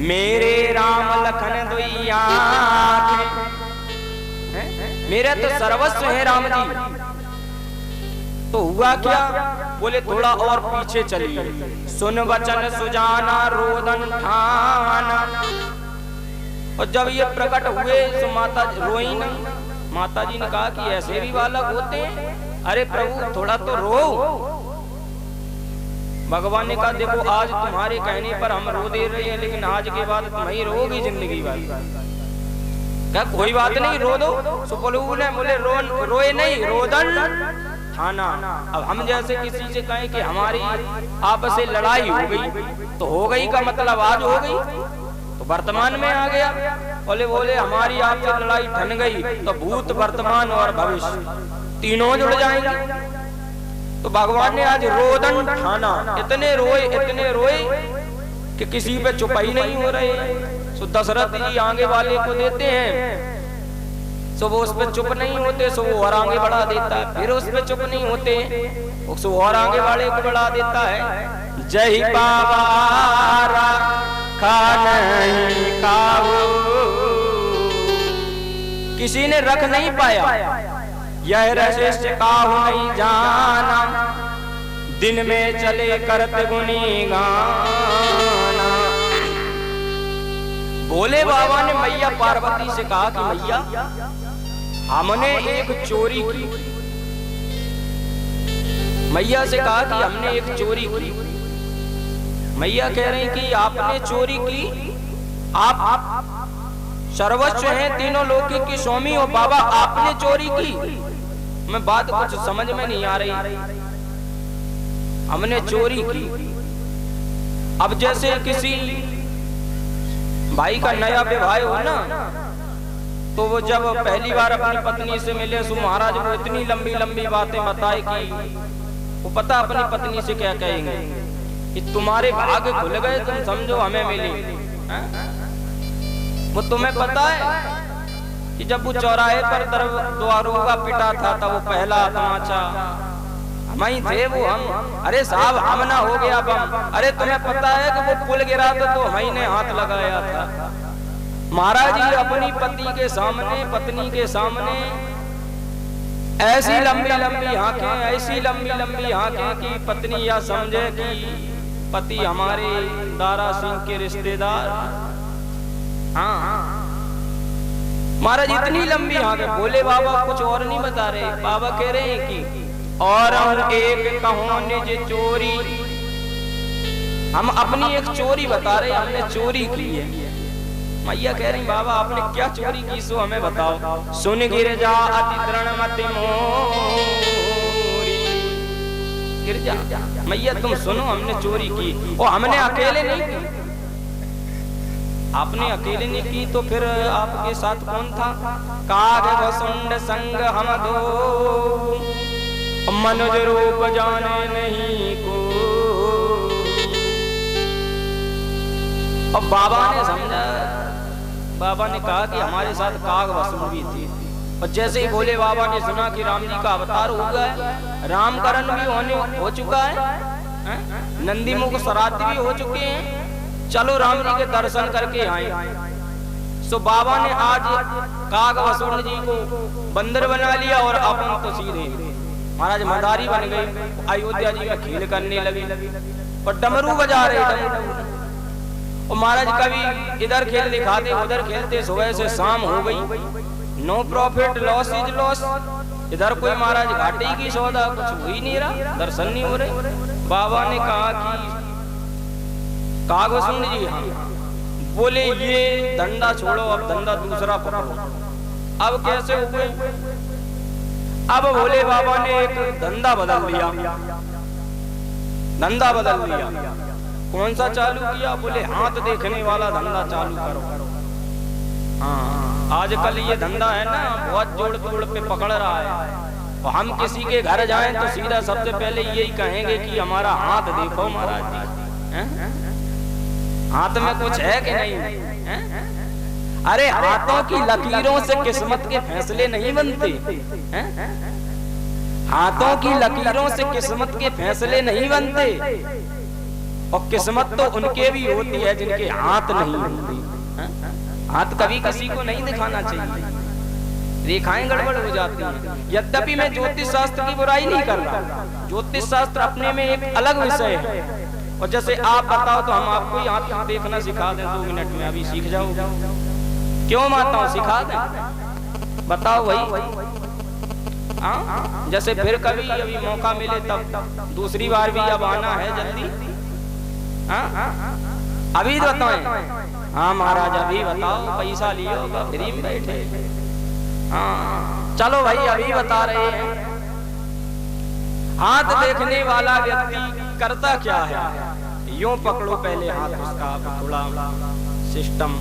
मेरे राम लखन दुइया मेरे तो सर्वस्व है राम जी। तो हुआ क्या? बोले थोड़ा और पीछे चलिए। सुन वचन सुजाना रोदन ठाना। और जब ये प्रकट हुए तो माता रोई नहीं। माता जी ने कहा कि ऐसे भी बालक होते हैं, अरे प्रभु थोड़ा तो रो। भगवान ने कहा देखो आज तुम्हारे कहने पर हम रो दे रहे हैं, लेकिन आज के बाद तुम ही रोगी जिंदगी भर। क्या कोई बात नहीं, रो दो। सुपलू ने बोले रोए नहीं, रोदन थाना। अब हम जैसे किसी से कहें कि हमारी आपस में लड़ाई हो गई, तो हो गई का मतलब आज हो गई, तो वर्तमान में आ गया। बोले हमारी आपसे लड़ाई ठन गई, तो भूत वर्तमान और भविष्य तीनों जुड़ जाएंगे। तो भगवान ने आज रोदन ठाना। इतने रोए कि किसी पे चुपाई नहीं हो रहे। सो दशरथ जी आगे वाले को देते हैं, सो वो उस पर चुप नहीं होते, सो वो और आगे बढ़ा देता है। फिर उस पर चुप नहीं होते, सो और आगे वाले को बढ़ा देता है। जय पावारा खान काऊ, किसी ने रख नहीं पाया। यह रशिष्ट काहू नहीं जाना, दिन में चले करत गुनी गाना। भोले बाबा ने मैया पार्वती से कहा कि मैया हमने एक चोरी की। मैया से कहा कि हमने एक चोरी की। मैया कह रही कि आपने चोरी की, आप सर्वस्व हैं तीनों लोक की स्वामी हो बाबा, आपने चोरी की। मैं बात कुछ समझ में नहीं आ रही। हमने चोरी की। अब जैसे किसी भाई का नया विवाह हो ना, तो वो जब पहली बार अपनी पत्नी से मिले, सो महाराज वो इतनी लंबी लंबी बातें बताए कि वो पता अपनी पत्नी से क्या कहेंगे कि तुम्हारे भाग्य खुल गए, तुम समझो हमें मिली। वो तुम्हें पता है कि जब वो चौराहे पर दारोगा पिटा था, तब वो पहला तमाचा हम ही थे, वो हम। अरे साहब हम ना हो गया बम। अरे तुम्हें पता है कि वो पुल गिरा था तो हम ने हाथ लगाया था। महाराज जी अपनी पति के सामने, पत्नी के सामने ऐसी लंबी लंबी आंखें, ऐसी लंबी लंबी आंखें कि पत्नी या समझे कि पति हमारे दारा सिंह के रिश्तेदार। हाँ महाराज इतनी लंबी आंखें। भोले बाबा कुछ और नहीं बता रहे। बाबा कह रहे हैं कि और एक कहो निज चोरी। हम अपनी एक चोरी बता रहे, हमने चोरी की है। मैया कह रही बाबा आपने क्या चोरी की, सो हमें बताओ। सुन गिरजा अति तृणमति मोरी। गिरजा मैया तुम सुनो, हमने चोरी की और हमने अकेले नहीं की। आपने अकेले नहीं की तो फिर आपके साथ कौन था? काग वसुंड संग हम दो, मनुज रूप जाने नहीं को। और बाबा ने समझा, बाबा ने कहा कि हमारे साथ काग वसुंड भी थी। और जैसे ही भोले बाबा ने सुना कि राम जी का अवतार हो गया, रामकरण भी हो चुका है, नंदी मुख श्राद्ध भी हो चुके हैं, चलो राम जी के दर्शन करके आए। सो बाबा ने आज काग वसुंड जी को बंदर बना लिया और अपन तो सीधे महाराज मदारी बन गए। अयोध्या जी में खेल करने लगे और डमरू बजा रहे। और महाराज कभी इधर खेल दिखाते, उधर खेलते, सुबह से शाम हो गई। No profit loss is loss. इधर कोई महाराज घाटे की सौदा, कुछ हो ही नहीं रहा, दर्शन नहीं हो रहे। बाबा ने कहा कि काग वसुंड जी, हाँ। बोले ये धंधा छोड़ो, अब धंधा दूसरा पकड़ो। अब कैसे हुए? अब भोले बाबा ने एक धंधा बदल दिया। धंधा बदल दिया। कौन सा चालू किया? बोले हाथ देखने वाला धंधा चालू करो। हाँ आजकल ये धंधा है ना, बहुत जोड़ तोड़ पे पकड़ रहा है। और हम किसी के घर जाएं तो सीधा सबसे पहले यही कहेंगे कि हमारा हाथ देखो महाराज जी, हाथ में कुछ है कि नहीं? अरे हाथों की लकीरों से किस्मत के फैसले नहीं बनते। हाथों की लकीरों से किस्मत के फैसले नहीं बनते। और किस्मत तो उनके भी होती है जिनके हाथ नहीं होती। हाथ कभी किसी को नहीं दिखाना चाहिए, रेखाएं गड़बड़ हो जाती हैं। यद्यपि मैं ज्योतिष शास्त्र की बुराई नहीं कर रहा, ज्योतिष शास्त्र अपने में एक अलग विषय है। और जैसे आप बताओ तो हम आपको यहाँ देखना सिखा दें 2 मिनट में, अभी सीख जाओ। क्यों माताओं सिखा दें, बताओ भाई। हाँ, जैसे फिर कभी अभी मौका मिले तब दूसरी बार भी अब आना है जल्दी। हाँ, अभी बताएं। हाँ महाराज अभी बताओ, पैसा लियो फ्री में बैठे। हाँ चलो भाई अभी बता रहे हैं। हाथ देखने वाला व्यक्ति करता क्या है, यूं पकड़ो पहले हाथ उसका, थोड़ा सिस्टम